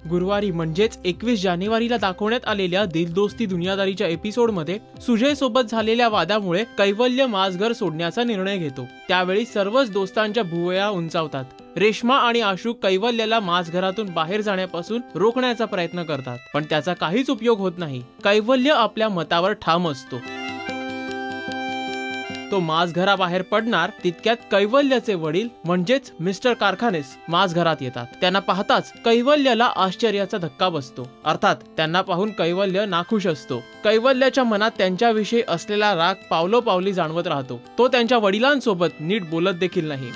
गुरुवारी म्हणजेच 21 जानेवारीला दाखवण्यात आलेल्या दिल दोस्ती दुनियादारीच्या एपिसोडमध्ये सुजय सोबत झालेल्या वादामुळे कैवल्य माझघर सोडण्याचा निर्णय घेतो। त्यावेळी सर्वच दोस्तांच्या भुवया उंचावतात। रेश्मा आणि आशू कैवल्याला माझघरातून बाहेर जाण्यापासून रोखण्याचा प्रयत्न करतात, पण त्याचा काहीच उपयोग होत नाही। कैवल्य आपल्या मतावर ठाम असतो। तो माझघराबाहेर पडणार तितक्यात कैवल्याचे वडील म्हणजेच मिस्टर कारखानेस माझघरात येतात। त्यांना पाहताच कैवल्याला आश्चर्याचा धक्का बसतो। अर्थात त्यांना पाहून कैवल्य नाखुश असतो। कैवल्याच्या मनात त्यांच्याविषयी असलेला राग पावलोपावली जाणवत राहतो। तो त्यांच्या वडिलांसोबत नीट बोलत देखील नाही।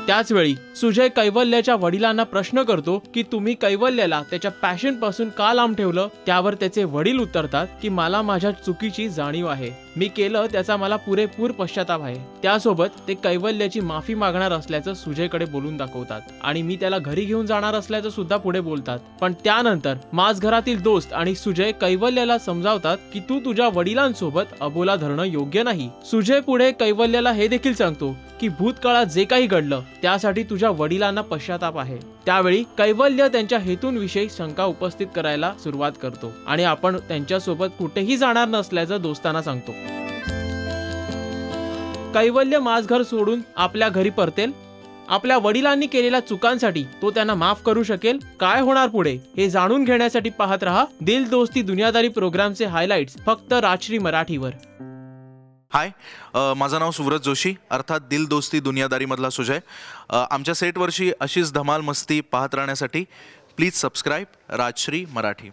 त्याच वेळी सुजय कैवल्याच्या वडिलांना प्रश्न करतो की तुम्ही कैवल्याला त्याच्या पॅशन पासून का लांब ठेवलं। त्यावर त्याचे वडील उत्तरतात की मला माझ्या चुकीची जाणीव आहे, मी केलं त्याचा मला पुरेपूर पश्चाताप आहे। त्यासोबत ते कैवल्याची माफी मागणार असल्याचं सुजयकडे बोलून दाखवतात आणि मी त्याला घरी घेऊन जाणार असल्याचं सुद्धा पुढे बोलतात। पण त्यानंतर माझघरातील दोस्त आणि सुजय कैवल्याला समजावतात की तू तुझ्या वडिलांसोबत अबोला धरणं योग्य नाही। सुजय पुढे कैवल्याला हे देखील सांगतो की भूतकाळात जे काही घडलं त्यासाठी तुझ्या वडिलांना पश्चाताप आहे। त्यावेळी कैवल्य त्यांच्या हेतूंविषयी शंका उपस्थित करायला सुरुवात करतो आणि आपण त्यांच्यासोबत कुठेही जाणार नसल्याचं दोस्तांना सांगतो। कैवल्य माझघर सोडून आपल्या घरी परतेल। आपल्या वडिलांनी केलेल्या चुकांसाठी तो त्यांना माफ करू शकेल। काय होणार पुढे हे जाणून घेण्यासाठी पाहत रहा दिल दोस्ती दुनियादारी प्रोग्रामचे हायलाइट्स फक्त राजश्री मराठीवर। हाय, माझं नाव सुव्रत जोशी, अर्थात दिल दोस्ती दुनियादारी मधला सुजय। आमच्या सेटवरची अशीच धमाल मस्ती पाहत राहण्यासाठी प्लीज सबस्क्राइब राजश्री मराठी।